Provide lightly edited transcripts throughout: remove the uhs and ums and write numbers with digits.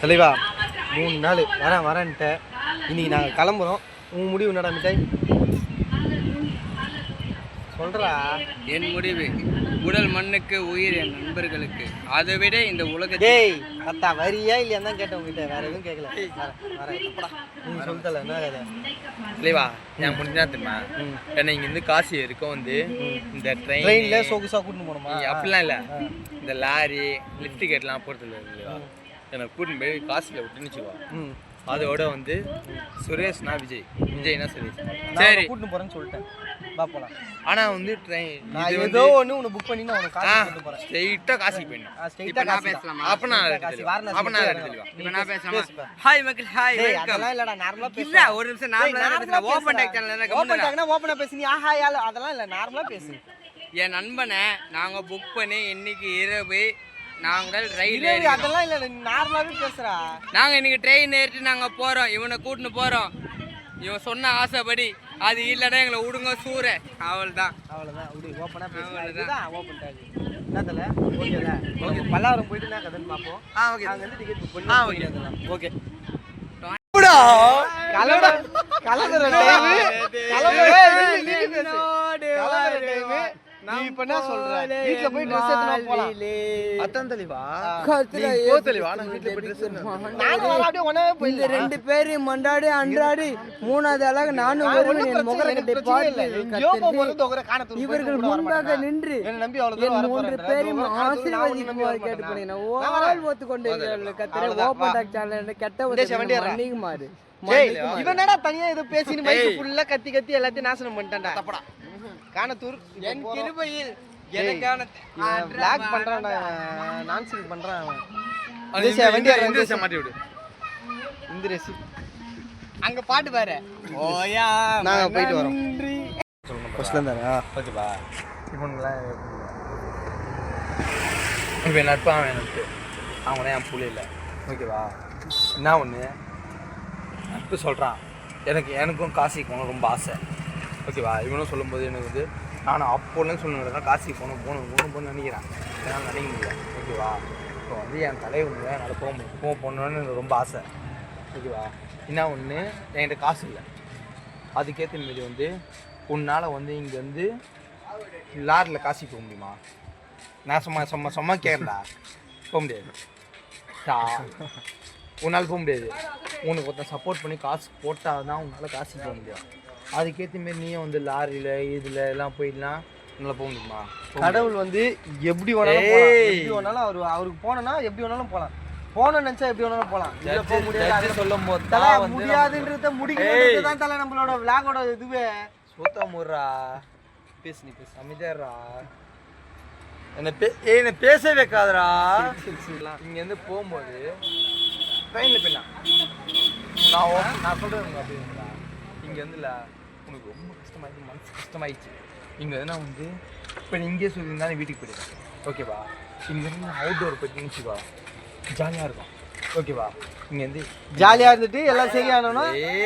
தலைவா 3 நாள் வரேன்ட்ட. இன்னைக்கு நாங்கள் கிளம்புறோம். உன் முடிவு என்னடா மிட்டாய் சொல்கிறா? என் முடிவு உடல் மண்ணுக்கு உயிர் என் நண்பர்களுக்கு, அதை விட இந்த உலக. டேய் அத்தா வரியா இல்லையா தான் கேட்டேன் உங்ககிட்ட, வேற எதுவும் கேட்கல. நீ சொல்லிட்டல என்ன கதை இல்லைவா? என் முடிஞ்சா தெரியுமா, ஏன்னா இங்கேருந்து காசி வரைக்கும் வந்து இந்த ட்ரெயினில் சொகுசாக கூட்டின்னு போகணுமா? அப்படிலாம் இல்லை, இந்த லாரி லிஃப்ட் டிக்கெட்லாம் போகிறது இல்லை இல்லையா? எனக்கு கூட்டின்னு போய் காசியில் விட்டுன்னு வச்சுக்குவா. அதோட வந்து சுரேஷ்னா விஜய்னா சுரேஷ். சரி கூட்டின்னு போகிறேன்னு சொல்லிட்டேன், வா போகலாம். ஆனால் வந்து ட்ரெயின் ஏதோ ஒன்று உன்னை புக் பண்ணி நான் உனக்கு காசு போட்டு போகிறேன். ஸ்ட்ரெயிட்டாக காசிக்கு போயிடணும். ஸ்ட்ரெயிட்டாக நான் பேசலாமா? அப்போ நான் பேசலாமா? ஹாய் மக்கள், ஹாய். அதெல்லாம் இல்லடா, நார்மலா பேசு. இல்ல ஒரு நிமிஷம் நார்மலா பேசு. ஓபன் டாக் சேனல்ல ஓபன் டாக்னா ஓபனா பேசு. நீ ஆஹா யால அதெல்லாம் இல்ல, நார்மலா பேசு. என் நண்பனை நாங்க புக் பண்ணி இன்னைக்கு இரவு நாங்கள் ரயில் ஏறி அதெல்லாம் இல்ல, நீ நார்மலாவே பேசுறா. நாங்க இன்னைக்கு ட்ரெயின் ஏறிட்டு நாங்க போறோம், இவனை கூட்டிட்டு போறோம். இவன் சொன்ன ஆசைப்படி அது இல்லைன்னா எங்களை விடுங்க சூற. அவ்வளவுதான் அப்படி ஓப்பனா பேசுறா. ஓப்பன் டாக் என்னதல ஓகேல? ஓகே பல்லாவரம் போயிட்டு நான் கதன்னு பாப்போம். ஓகே அங்க வந்து டிக்கெட் புக் பண்ணி ஓகே ஓகே. புடா கலவர டைம் நீ இப்ப என்ன சொல்ற? வீட்ல போய் Dress எடுத்துட்டு போலாம். அதான் தெளிவா கத்துல போ தெளிவா. நான் வீட்ல போய் Dress எடுத்துறேன். நானும் அப்படியே ஒண்ணாவே போய் இந்த ரெண்டு பேரு மண்டாடி அன்றாடி மூணாவது அழகு நானும் வருவேன். முகரக்கட்டை பார்த்து இவர்கள் முன்பாக நின்று என்ன நம்பி அவ்வளவு மூன்று பேரையும் ஆசீர்வதிக்குமாறு கேட்டுக்கொண்டேன். ஓல் ஒத்துக்கொண்டு கத்திர ஓப்பன் டாக் சேனல் கெட்ட மன்னிக்குமாறு. இவன் என்னடா தனியா ஏதோ பேசின்னு மைக் ஃபுல்லா கத்தி கத்தி எல்லாத்தையும் நாசனம் பண்ணிட்டான்டா. தப்படா கானத்தூர் என் கிருபையில் எனக்கான பிளாக் பண்றான்டா, நான்சிங் பண்றான். வண்டி இந்த மாட்டி விடு. இந்த ரெசி அங்க பாட்டு பாரு. ஓயா நாங்க போயிட்டு வரோம். ஃபர்ஸ்ட்ல இருந்தா ஓகேவா? இவனுங்களாம் இப்போ நட்பாக எனக்கு அவனே என் புள்ளி இல்லை. ஓகேவா? என்ன ஒன்று நட்பு சொல்கிறான். எனக்கும் காசிக்கு போகணும் ரொம்ப ஆசை. ஓகேவா? இவனும் சொல்லும்போது எனக்கு வந்து நானும் அப்போலேருந்து சொல்லுங்க காசிக்கு போகணும்னு நினைக்கிறேன். என்னால் நினைக்க முடியல. ஓகேவா? இப்போ வந்து என் தலைவனுங்க என்னால் போகணுன்னு எனக்கு ரொம்ப ஆசை. ஓகேவா? என்ன ஒன்று என்கிட்ட காசு இல்லை. அதுக்கேற்ற மாரி வந்து உன்னால் வந்து இங்கே வந்து லாரியில் காசிக்கு போக முடியுமா? நான் சும்மா கேட்கறா. போக முடியாது. உன்னால் போக முடியாது. உனக்கு ஒருத்தன் சப்போர்ட் பண்ணி காசு போட்டால் தான் உன்னால் காசுக்கு போக முடியும். அதுக்கேற்ற மாரி நீயும் வந்து லாரியில் இதில் எல்லாம் போயிடலாம். உன்னால் போக முடியுமா? கடவுள் வந்து எப்படி வேணாலும் அவருக்கு போனோன்னா எப்படி வேணாலும் போகலாம். போகணும்னு நினச்சா எப்படி வேணாலும் போகலாம். போக முடியாது சொல்லும் போது முடியாதுன்றத முடிக்கிறது தான் தலை நம்மளோட விளாகோட இதுவே. சூத்த முறா பேசு, நீ பேசு. அமைதியாடுறா. என்ன பேச வைக்காதரா. இங்கேருந்து போகும்போது ட்ரெயினில் போயிடலாம். நான் சொல்கிறேன் அப்படிங்களா? இங்கே வந்துல உனக்கு ரொம்ப கஷ்டமாயிடுச்சு, மனசு கஷ்டமாயிடுச்சு. இங்கே வந்து நான் வந்து இப்போ நீ இங்கே சொல்லியிருந்தா நீ வீட்டுக்கு போயிடுவேன். ஓகேவா? இங்கேருந்து அவுட்டோர் போயிட்டு வச்சுக்கோ, ஜாலியாக இருக்கும். ஓகேவா? இங்கேருந்து ஜாலியாக இருந்துட்டு எல்லாம் சரியானோன்னா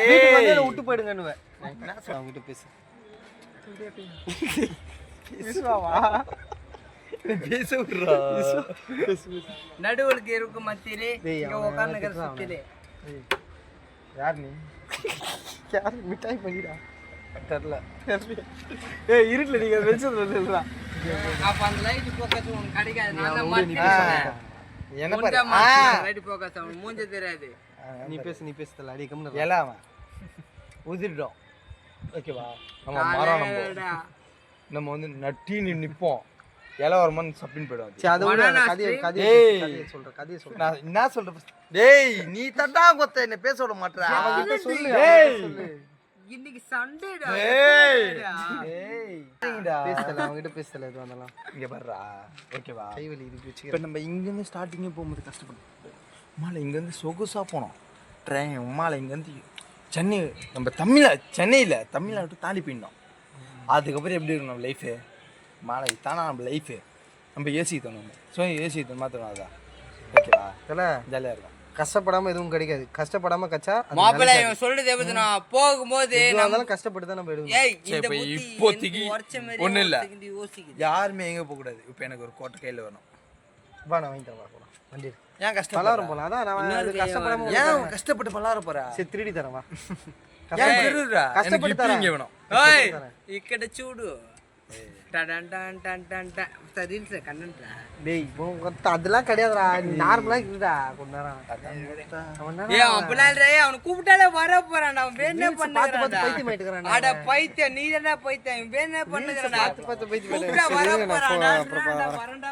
வீட்டுக்கு வந்து என்னை விட்டு போயிடுங்கன்னுவேன். அவங்ககிட்ட பேசு. பேசுவாவா? பேச விட்றா. நடுவுக்கு இருக்கும் மத்தியிலே உட்கார்ந்து சுத்திலே யார் நீ? யார் மிட்டாய் பண்ணிடா தெரில. இருட்டுல நீங்க வெளிச்சதுல அப்ப அந்த லைட் ஃபோக்கஸ் உங்களுக்கு கிடைக்காது. நான் தான் என்ன லைட் ஃபோக்கஸ் அவன் மூஞ்ச தெரியாது. நீ பேசுதல அடி கம்முனு எல்லாம் உதிரிட்டோம். ஓகேவா? நம்ம வந்து நட்டி நிற்போம். இலை ஒரு மண் சப்பின்னு போயிடும். கதையை சொல்ற. நான் என்ன சொல்றேன்? டேய் நீ தட்டா கொத்த என்ன பேச விட மாட்டற. அவங்கிட்ட சொல்லு. இன்னைக்கு சண்டேடா. அவங்கிட்ட பேசல இது வந்தலாம். இங்க பாருடா. ஓகேவா? கைவலி இது வச்சு. இப்போ நம்ம இங்கேருந்து ஸ்டார்டிங்கே போகும்போது கஷ்டப்படும். உமால இங்கேருந்து சொகுசாக போனோம் ட்ரெயின். உமால இங்கேருந்து சென்னை, நம்ம சென்னையில் தமிழ்நாட்டு தாண்டி போயிடணும். அதுக்கப்புறம் எப்படி இருக்கும் நம்ம லைஃபு? மாலை தானே நம்ம லைஃபு. நம்ம ஏசி தோணும். ஸோ ஏசி தோணுமா தோணாதான்? ஓகேவா? ஜாலியாக இருக்கும். கஷ்டப்படாம எதுவும் கிடைக்காது. கஷ்டப்படாம கச்சா மாப்பிள்ளை இவன் சொல்றது எப்படி நான் போகும்போது நம்மளால கஷ்டப்பட்டு தான் நம்ம எடுக்கணும். இப்போதைக்கு ஒன்றும் இல்லை, யாருமே எங்கே போகக்கூடாது. இப்போ எனக்கு ஒரு கோட்டை கையில் வேணும். வா நான் வாங்கி தரேன். வண்டி ஏன் கஷ்டப்பட பல்லாரம் போலாம் அதான் நான் அது கஷ்டப்படாம ஏன் கஷ்டப்பட்டு பல்லார போற சரி திருடி தரேன் வா ஏன் திருடுறா கஷ்டப்பட்டு எனக்கு தரேன். இங்க வேணும் ఓయ్ ఇక్కడ చూడు టడన్ టన్ టన్ టన్ టన్ రీల్స్ కన్నంట్రా டேய் அதெல்லாம் கிடையாதுடா நீ நார்மலா இருக்குடா கொஞ்ச நேரம் அவன் ఏ అప్పులాల్ రే அவன கூப்பிட்டாலே வர போறான்டா அவன் வேணே பார்த்து பார்த்து பண்ணுறான்டா பைத்தியம் ஆயிட்டுக்கறான்டா அட பைத்தியம் நீ என்ன பைத்தியம் வேணே பண்ணுறான்டா பார்த்து பார்த்து பைத்தியம் கூப்பிட்டா வர ஆயிட்டுக்கறான். போறான்டா அப்புறம் வரண்டா